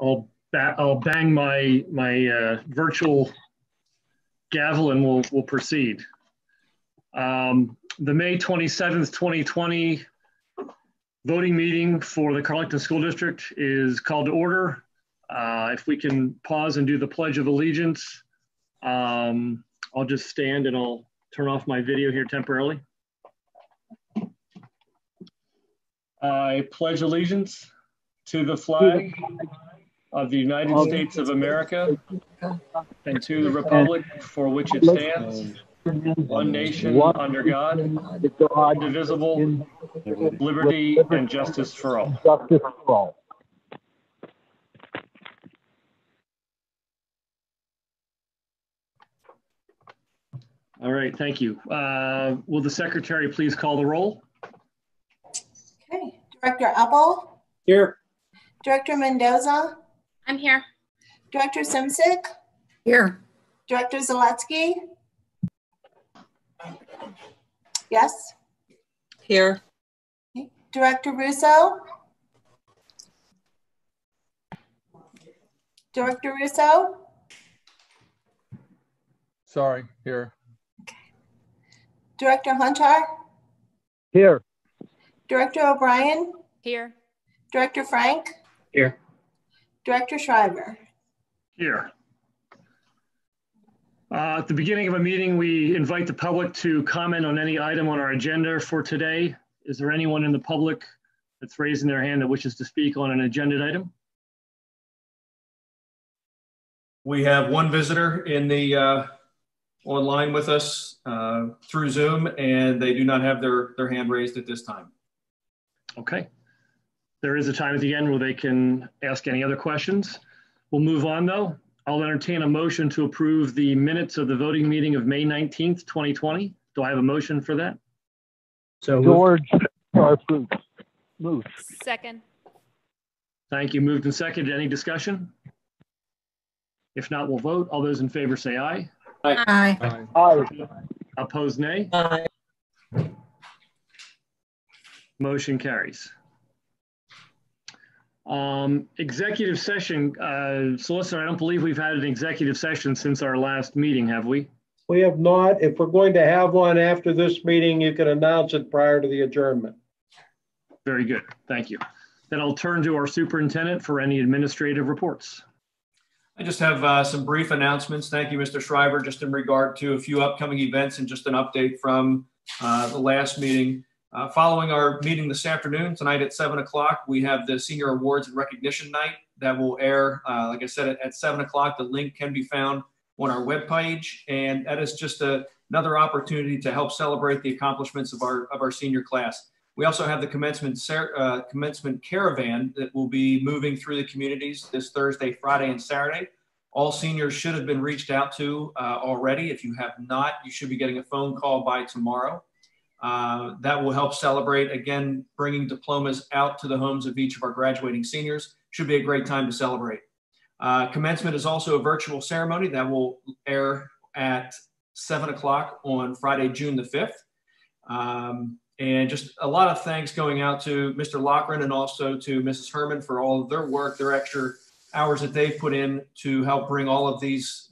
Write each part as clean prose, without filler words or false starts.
I'll bang my virtual gavel and we'll proceed. The May 27th, 2020 voting meeting for the Carlynton School District is called to order. If we can pause and do the Pledge of Allegiance, I'll just stand and I'll turn off my video here temporarily. I pledge allegiance to the flag of the United States of America and to the republic for which it stands, one nation under God, indivisible, liberty and justice for all. All right, thank you. Will the secretary please call the roll? Okay, Director Uppel? Here. Director Mendoza? I'm here. Director Simsek? Here. Director Zaletsky? Yes? Here. Okay. Director Russo? Director Russo? Sorry, here. Okay. Director Hunter? Here. Director O'Brien? Here. Director Frank? Here. Director Shriver? Here. At the beginning of a meeting, we invite the public to comment on any item on our agenda for today. Is there anyone in the public that's raising their hand that wishes to speak on an agenda item? We have one visitor in the online with us through Zoom, and they do not have their hand raised at this time. Okay. There is a time at the end where they can ask any other questions. We'll move on though. I'll entertain a motion to approve the minutes of the voting meeting of May 19th, 2020. Do I have a motion for that? So George, move. Second. Thank you. Moved and seconded. Any discussion? If not, we'll vote. All those in favor say aye. Aye. Aye. Opposed, nay. Aye. Motion carries. Executive session, Solicitor, I don't believe we've had an executive session since our last meeting, have we? we have not. If we're going to have one after this meeting, you can announce it prior to the adjournment. Very good. Thank you. Then I'll turn to our superintendent for any administrative reports. I just have some brief announcements. Thank you, Mr. Shriver, just in regard to a few upcoming events and just an update from the last meeting. Following our meeting this afternoon, tonight at 7 o'clock, we have the Senior Awards and Recognition Night that will air, like I said, at 7 o'clock. The link can be found on our webpage, and that is just another opportunity to help celebrate the accomplishments of our senior class. We also have the commencement caravan that will be moving through the communities this Thursday, Friday, and Saturday. All seniors should have been reached out to already. If you have not, you should be getting a phone call by tomorrow. That will help celebrate, again, bringing diplomas out to the homes of each of our graduating seniors. Should be a great time to celebrate. Commencement is also a virtual ceremony that will air at 7 o'clock on Friday, June the 5th. And just a lot of thanks going out to Mr. Loughran and also to Mrs. Herman for all of their work, their extra hours that they've put in to help bring all of these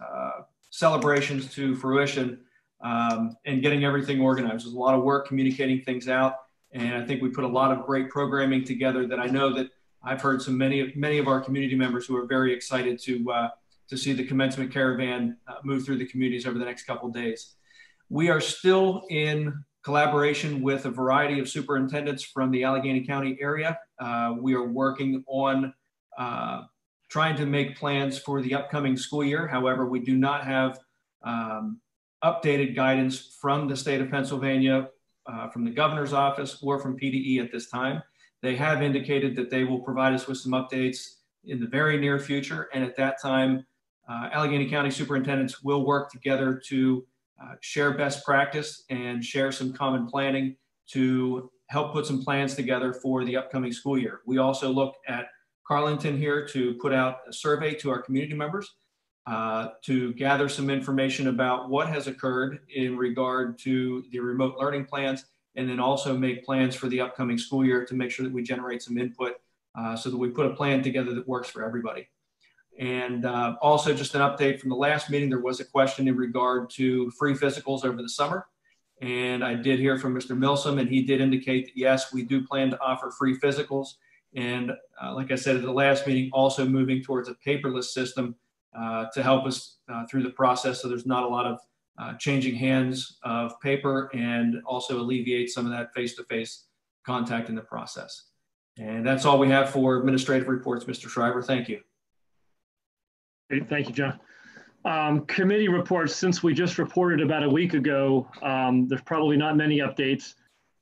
celebrations to fruition. And getting everything organized. There's a lot of work communicating things out, and I think we put a lot of great programming together that I know that I've heard many of our community members who are very excited to see the commencement caravan move through the communities over the next couple of days. We are still in collaboration with a variety of superintendents from the Allegheny County area. We are working on trying to make plans for the upcoming school year. However, we do not have updated guidance from the state of Pennsylvania, from the governor's office, or from PDE at this time. They have indicated that they will provide us with some updates in the very near future. And at that time, Allegheny County superintendents will work together to share best practice and share some common planning to help put some plans together for the upcoming school year. We also look at Carlynton here to put out a survey to our community members to gather some information about what has occurred in regard to the remote learning plans, and then also make plans for the upcoming school year to make sure that we generate some input so that we put a plan together that works for everybody. And also just an update from the last meeting, there was a question in regard to free physicals over the summer. And I did hear from Mr. Milsom, and he did indicate that, yes, we do plan to offer free physicals. And like I said at the last meeting, also moving towards a paperless system to help us through the process. So there's not a lot of changing hands of paper, and also alleviate some of that face-to-face contact in the process. And that's all we have for administrative reports, Mr. Shriver. Thank you. Great. Thank you, John. Committee reports, since we just reported about a week ago, there's probably not many updates.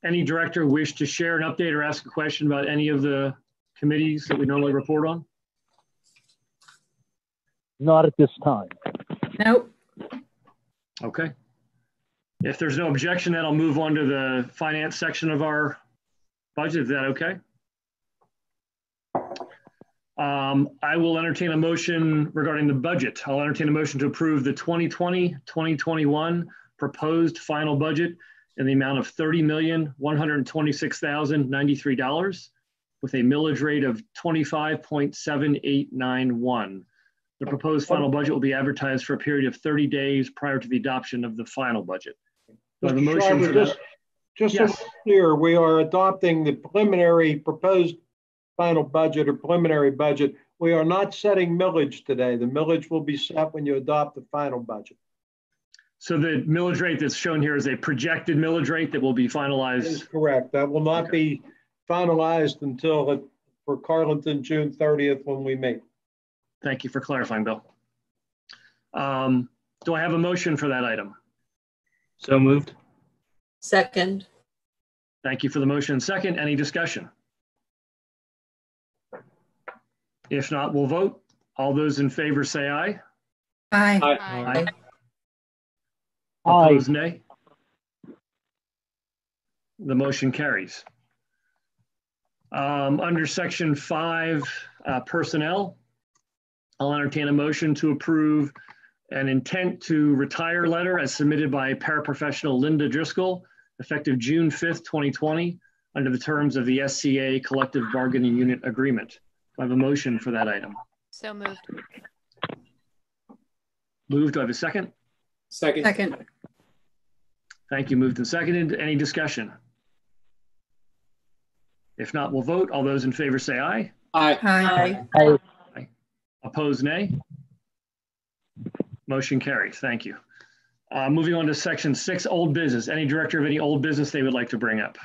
Any director wish to share an update or ask a question about any of the committees that we normally report on? Not at this time. Nope. Okay. If there's no objection, then I'll move on to the finance section of our budget. Is that okay? I will entertain a motion regarding the budget. I'll entertain a motion to approve the 2020-2021 proposed final budget in the amount of $30,126,093 with a millage rate of 25.7891. The proposed final budget will be advertised for a period of 30 days prior to the adoption of the final budget. Do I have a motion for that? Just Yes. so we're clear, we are adopting the preliminary proposed final budget or preliminary budget. We are not setting millage today. The millage will be set when you adopt the final budget. So the millage rate that's shown here is a projected millage rate that will be That is finalized. correct. That will not be finalized until for Carlynton, June 30th when we meet. Thank you for clarifying, Bill. Do I have a motion for that item? So moved. Second. Thank you for the motion. Second, any discussion? If not, we'll vote. All those in favor say aye. Aye. Aye. Aye. Opposed, nay. The motion carries. Under section 5, personnel, I'll entertain a motion to approve an intent to retire letter as submitted by paraprofessional Linda Driscoll, effective June 5th, 2020, under the terms of the SCA Collective Bargaining Unit Agreement. Do I have a motion for that item? So moved. Moved. Do I have a second? Second. Second. Thank you. Moved and seconded. Any discussion? If not, we'll vote. All those in favor say aye. Aye. Aye. Opposed, nay. Motion carries. Thank you. Moving on to section 6, old business. Any director of any old business they would like to bring up?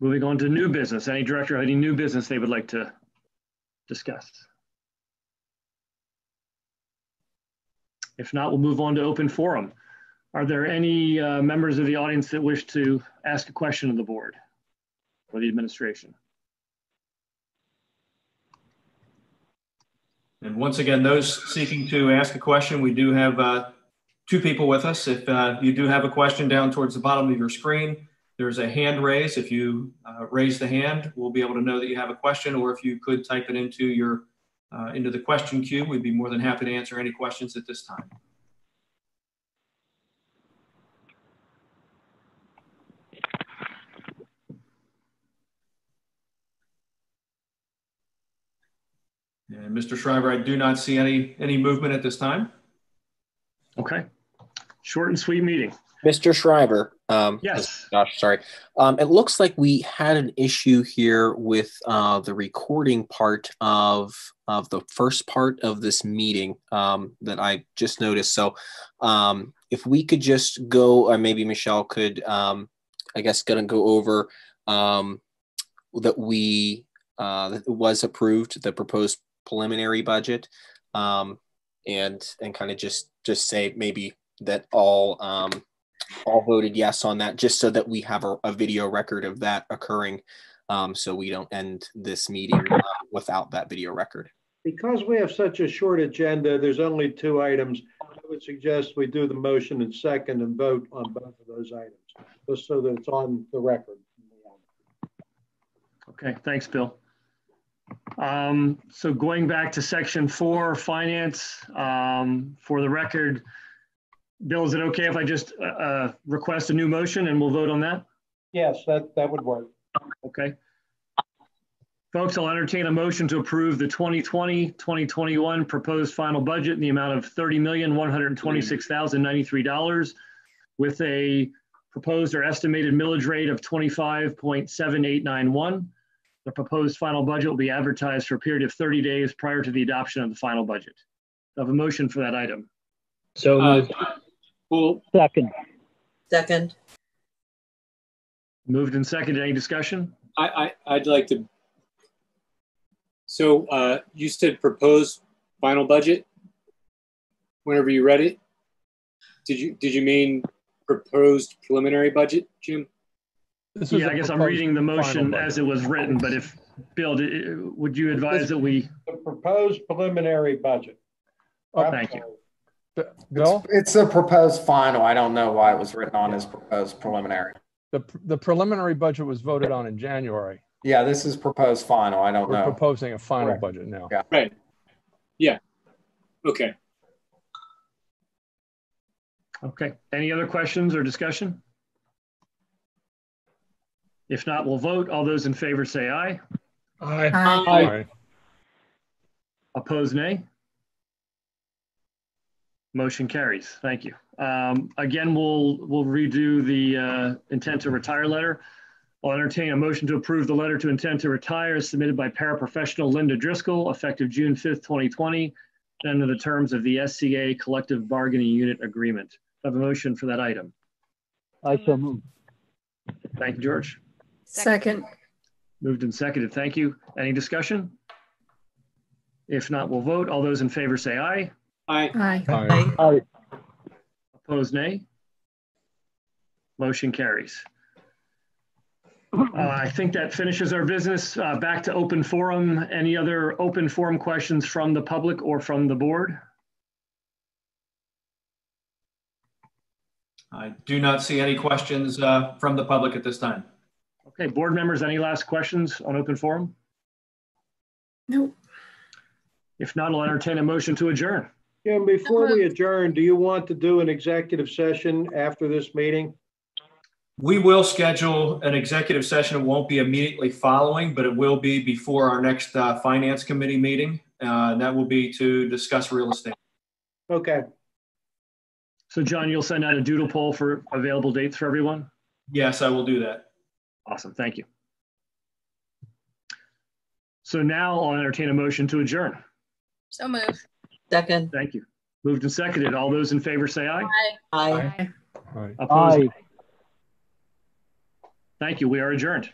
Moving on to new business. Any director of any new business they would like to discuss? If not, we'll move on to open forum. Are there any members of the audience that wish to ask a question of the board or the administration? And once again, those seeking to ask a question, we do have 2 people with us. If you do have a question, down towards the bottom of your screen, there's a hand raise. If you raise the hand, we'll be able to know that you have a question, or if you could type it into your into the question queue, we'd be more than happy to answer any questions at this time. And Mr. Shriver, I do not see any movement at this time. Okay. Short and sweet meeting. Mr. Shriver. Yes. Gosh, sorry. It looks like we had an issue here with the recording part of the first part of this meeting that I just noticed. So if we could just go, or maybe Michelle could, I guess, gonna go over that we that it was approved, the proposed preliminary budget, and kind of just say maybe that all voted yes on that, just so that we have a video record of that occurring, so we don't end this meeting without that video record. Because we have such a short agenda, there's only 2 items. I would suggest we do the motion and second and vote on both of those items, just so that it's on the record. Okay, thanks, Bill. So going back to section 4, finance, for the record, Bill, is it okay if I just request a new motion and we'll vote on that? Yes, that would work. Okay. Folks, I'll entertain a motion to approve the 2020-2021 proposed final budget in the amount of $30,126,093 with a proposed or estimated millage rate of 25.7891. The proposed final budget will be advertised for a period of 30 days prior to the adoption of the final budget. I have a motion for that item. So moved. Well, Second. Second. Moved and seconded. Any discussion? I'd like to. So you said proposed final budget. Whenever you read it, did you mean proposed preliminary budget, Jim? Yeah, I guess I'm reading the motion as it was written, but if, Bill, would you advise that we? The proposed preliminary budget. Oh, Thank you. Bill? It's a proposed final. I don't know why it was written on as proposed preliminary. The preliminary budget was voted on in January. Yeah, this is proposed final. I don't We're know. proposing a final Correct. budget now. Yeah. Right. Yeah. Okay. Okay. Any other questions or discussion? If not, we'll vote. All those in favor say aye. Aye. Aye. Opposed, nay. Motion carries. Thank you. Again, we'll redo the intent to retire letter. I'll entertain a motion to approve the letter to intent to retire as submitted by paraprofessional Linda Driscoll, effective June 5th, 2020, under the terms of the SCA Collective Bargaining Unit Agreement. I have a motion for that item. I so moved. Thank you, George. Second. Moved and seconded. Thank you. Any discussion? If not, we'll vote. All those in favor say aye. Aye. Aye. Aye. Aye. Opposed, nay. Motion carries. I think that finishes our business. Back to open forum. Any other open forum questions from the public or from the board? I do not see any questions from the public at this time. Okay, board members, any last questions on open forum? Nope. If not, I'll entertain a motion to adjourn. Jim, before we adjourn, do you want to do an executive session after this meeting? We will schedule an executive session. It won't be immediately following, but it will be before our next finance committee meeting. And that will be to discuss real estate. Okay. So John, you'll send out a doodle poll for available dates for everyone? Yes, I will do that. Awesome, thank you. So now I'll entertain a motion to adjourn. So moved. Second. Thank you. Moved and seconded. All those in favor say aye. Aye. Aye. Opposed? Aye. Thank you. We are adjourned.